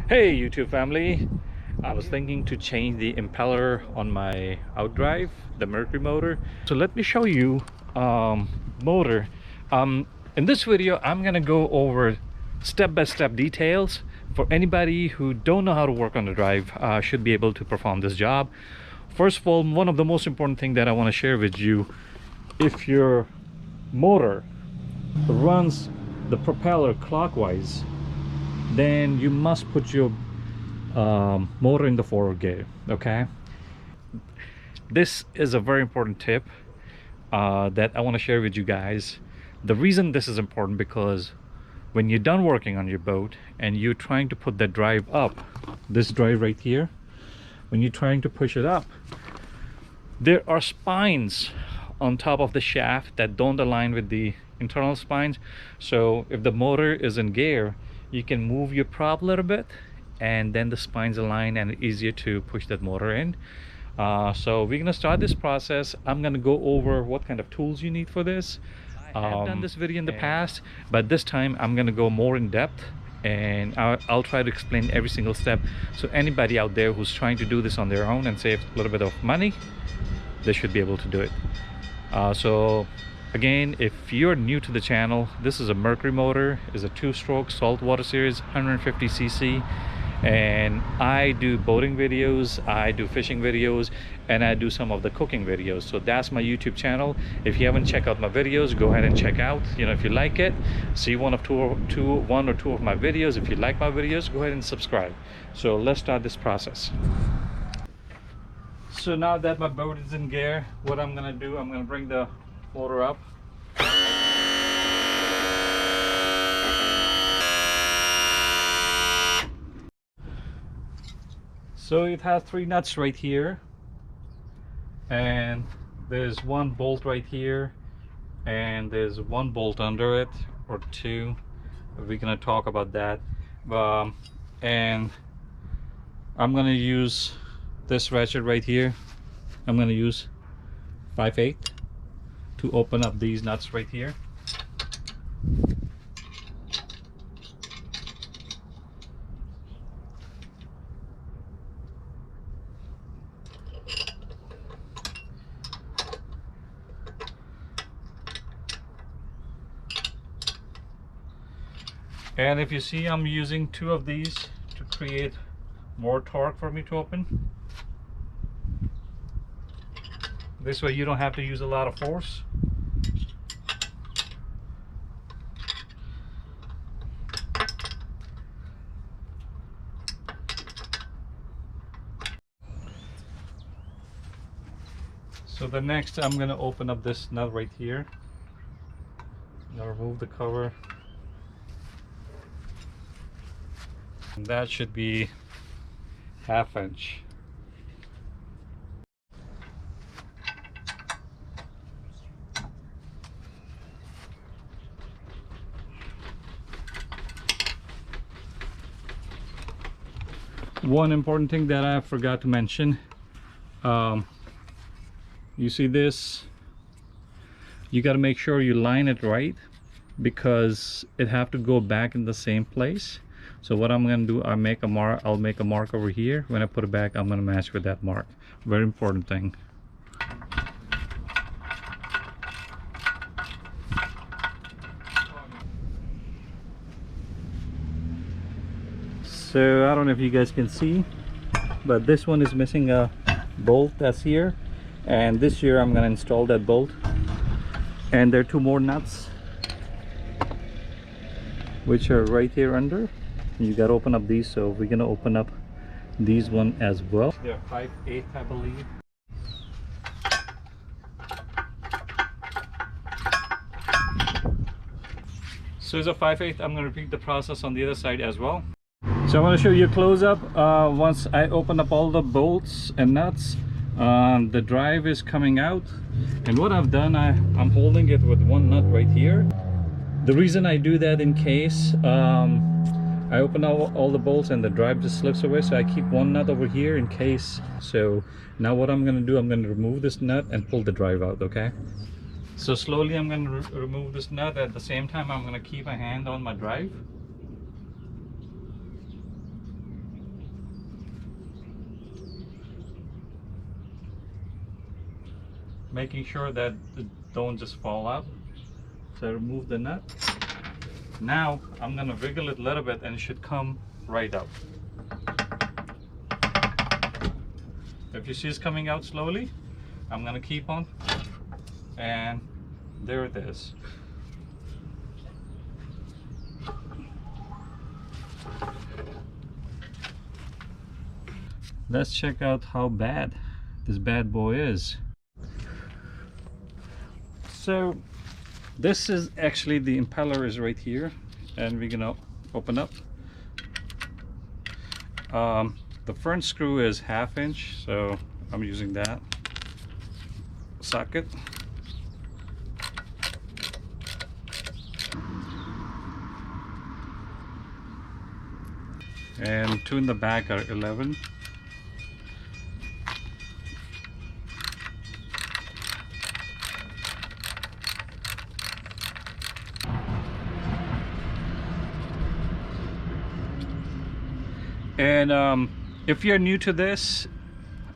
Hey YouTube family, I was thinking to change the impeller on my outdrive, the Mercury motor. So let me show you motor. In this video I'm gonna go over step-by-step details for anybody who don't know how to work on the drive. Should be able to perform this job. First of all, one of the most important thing that I want to share with you, if your motor runs the propeller clockwise, then you must put your motor in the forward gear. Okay, this is a very important tip that I want to share with you guys. The reason this is important, because when you're done working on your boat and you're trying to put the drive up, this drive right here, when you're trying to push it up, there are spines on top of the shaft that don't align with the internal spines. So if the motor is in gear, you can move your prop a little bit and then the spines align and it's easier to push that motor in. So we're gonna start this process. I'm gonna go over what kind of tools you need for this. I've done this video in the past, but this time I'm gonna go more in depth, and I'll try to explain every single step, so anybody out there who's trying to do this on their own and save a little bit of money, they should be able to do it. So again, if you're new to the channel, this is a Mercury motor. Is a 2-stroke saltwater series, 150cc, and I do boating videos, I do fishing videos, and I do some of the cooking videos. So that's my YouTube channel. If you haven't checked out my videos, go ahead and check out. You know, if you like it, see one or two of my videos. If you like my videos, go ahead and subscribe. So let's start this process. So now that my boat is in gear, what I'm gonna do, I'm gonna bring the motor up. So it has 3 nuts right here, and there's 1 bolt right here, and there's 1 bolt under it, or 2. We're gonna talk about that. And I'm gonna use this ratchet right here. I'm gonna use 5/8 to open up these nuts right here. And if you see, I'm using 2 of these to create more torque for me to open. This way you don't have to use a lot of force. So the next, I'm going to open up this nut right here. Now remove the cover. And that should be 1/2 inch. One important thing that I forgot to mention, you see this, you got to make sure you line it right, because it have to go back in the same place. So what I'm going to do, I'll make a mark over here. When I put it back, I'm going to match with that mark. Very important thing. So I don't know if you guys can see, but this one is missing a bolt that's here, and this year I'm going to install that bolt. And there are 2 more nuts which are right here under. You got to open up these, so we're going to open up these one as well. They're 5/8, I believe. So it's a 5/8. I'm going to repeat the process on the other side as well. So I want to show you a close-up. Once I open up all the bolts and nuts, the drive is coming out, and what I've done, I'm holding it with 1 nut right here. The reason I do that, in case I open all the bolts and the drive just slips away, so I keep 1 nut over here in case. So now what I'm going to do, I'm going to remove this nut and pull the drive out. Okay, so slowly I'm going to remove this nut. At the same time, I'm going to keep a hand on my drive. making sure that it don't just fall out. So remove the nut. Now I'm gonna wiggle it a little bit and it should come right out. If you see it's coming out slowly, I'm gonna keep on, and there it is. Let's check out how bad this bad boy is. So this is actually, the impeller is right here, and we're gonna open up. The front screw is 1/2 inch, so I'm using that socket. And two in the back are 11. And if you're new to this,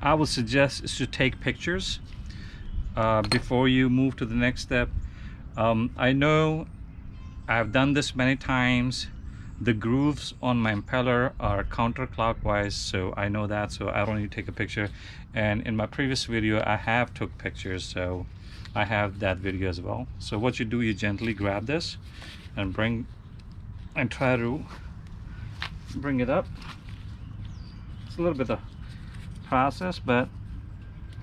I would suggest is to take pictures before you move to the next step. I know I've done this many times. The grooves on my impeller are counterclockwise, so I know that, so I don't need to take a picture. And in my previous video I have took pictures, so I have that video as well. So what you do, you gently grab this and try to bring it up. It's a little bit of process, but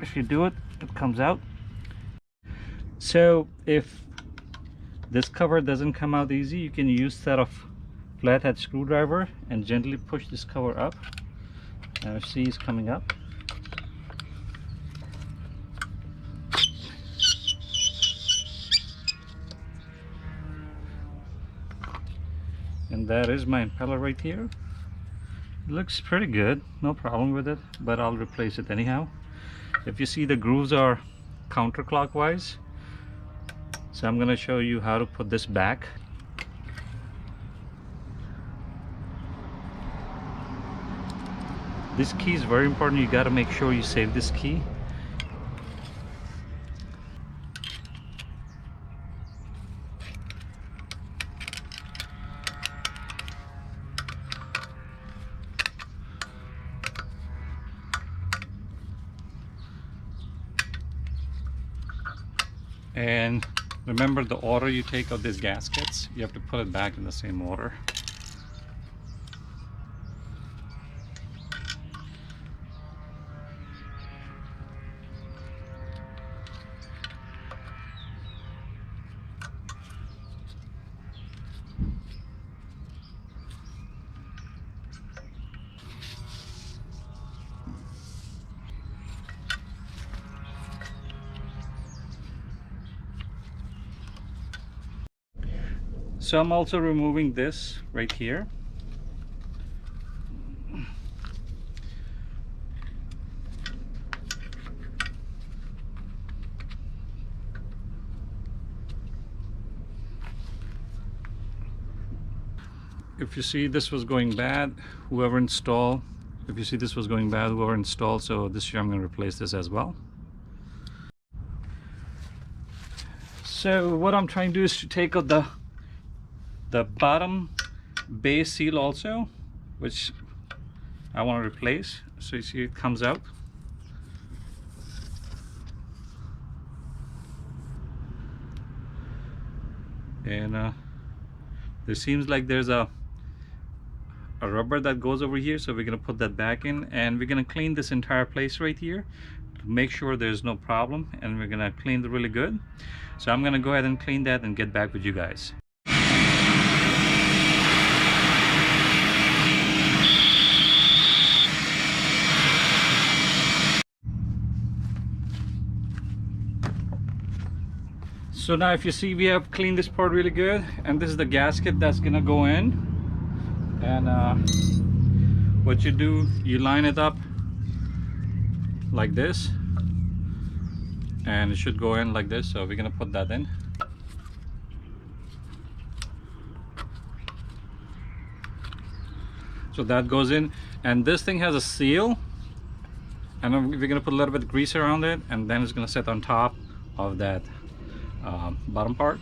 if you do it, it comes out. So if this cover doesn't come out easy, you can use set of flathead screwdriver and gently push this cover up. Now see, it's coming up. And that is my impeller right here. It looks pretty good, no problem with it, but I'll replace it anyhow. If you see, the grooves are counterclockwise, so I'm going to show you how to put this back. This key is very important. You got to make sure you save this key. And remember, the order you take of these gaskets, you have to put it back in the same order. So I'm also removing this right here. If you see this was going bad, whoever installed, if you see this was going bad, whoever installed, so this year I'm going to replace this as well. So what I'm trying to do is to take out the bottom base seal also, which I want to replace. So you see it comes out. And there seems like there's a rubber that goes over here, so we're going to put that back in, and we're going to clean this entire place right here to make sure there's no problem, and we're going to clean it really good. So I'm going to go ahead and clean that and get back with you guys. So now if you see, we have cleaned this part really good, and this is the gasket that's gonna go in. And what you do, you line it up like this, and it should go in like this. So we're gonna put that in. So that goes in, and this thing has a seal, and then we're gonna put a little bit of grease around it, and then it's gonna sit on top of that bottom part.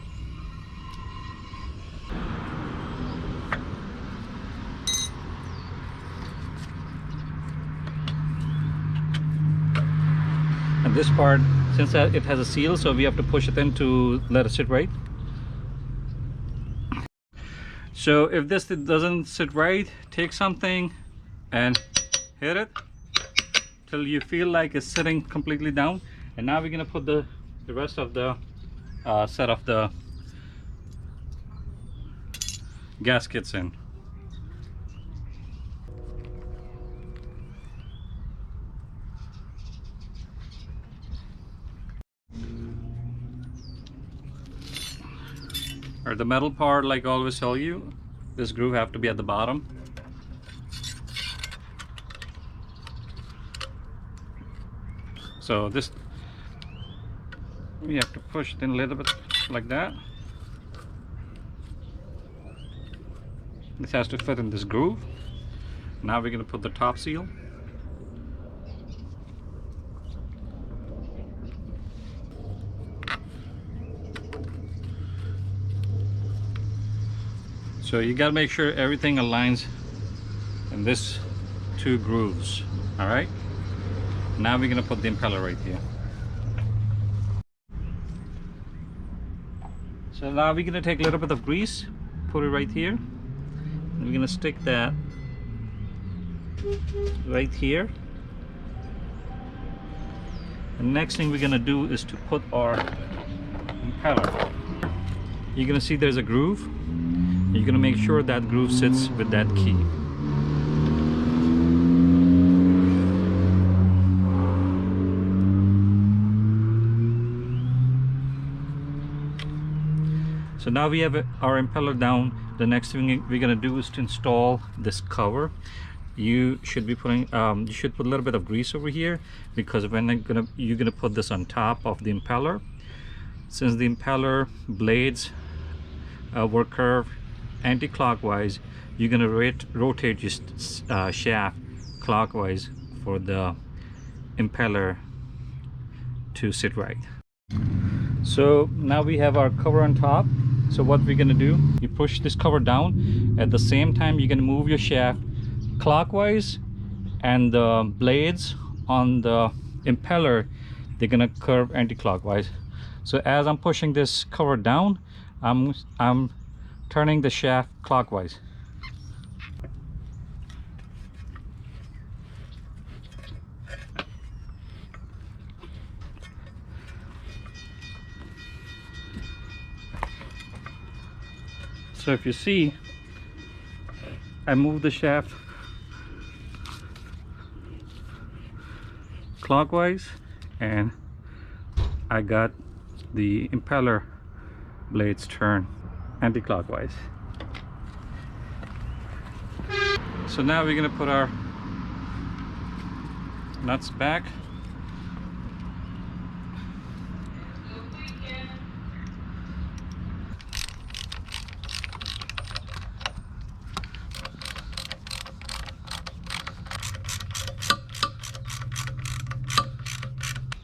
And this part, since it has a seal, so we have to push it in to let it sit right. So if this doesn't sit right, take something and hit it till you feel like it's sitting completely down. And now we're gonna put the rest of the set of the gaskets in. Or the metal part, like I always tell you, this groove have to be at the bottom. So this, we have to push it in a little bit like that. This has to fit in this groove. Now we're going to put the top seal. So you got to make sure everything aligns in this two grooves. All right. Now we're going to put the impeller right here. So now we're going to take a little bit of grease, put it right here, and we're going to stick that right here. The next thing we're going to do is to put our impeller. You're going to see there's a groove. You're going to make sure that groove sits with that key. So now we have our impeller down. The next thing we're going to do is to install this cover. You should be putting you should put a little bit of grease over here, because when you're gonna put this on top of the impeller. Since the impeller blades were curved anti-clockwise, you're gonna rotate your shaft clockwise for the impeller to sit right. So now we have our cover on top. So what we're gonna do, you push this cover down. At the same time, you're gonna move your shaft clockwise, and the blades on the impeller, they're gonna curve anti-clockwise. So as I'm pushing this cover down, I'm turning the shaft clockwise. So if you see, I move the shaft clockwise, and I got the impeller blades turn anti-clockwise. So now we're going to put our nuts back.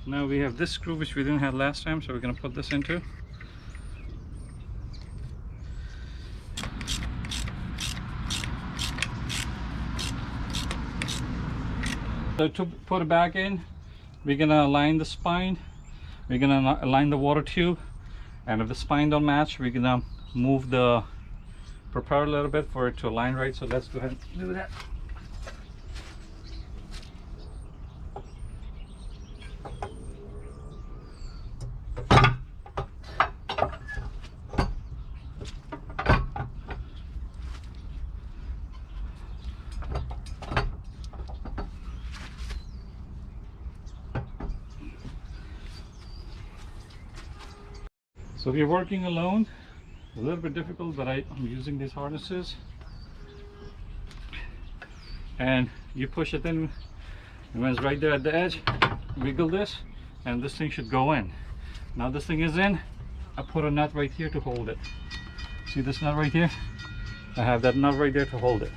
Now we have this screw which we didn't have last time, so we're going to put this into. So to put it back in, we're going to align the spine, we're going to align the water tube, and if the spine don't match, we're going to move the propeller a little bit for it to align right. So let's go ahead and do that. So if you're working alone, a little bit difficult, but I'm using these harnesses, and you push it in, and when it's right there at the edge, wiggle this, and this thing should go in. Now this thing is in, I put a nut right here to hold it. See this nut right here? I have that nut right there to hold it.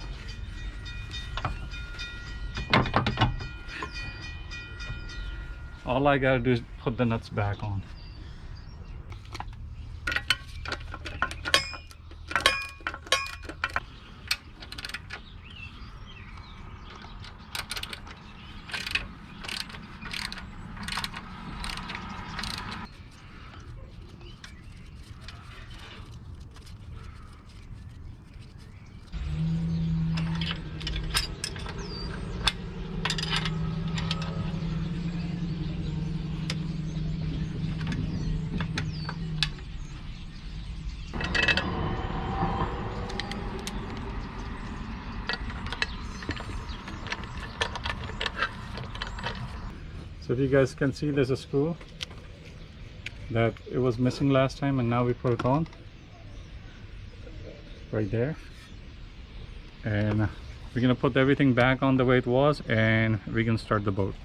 All I gotta do is put the nuts back on. So if you guys can see, there's a screw that it was missing last time, and now we put it on right there. And we're gonna put everything back on the way it was, and we can start the boat.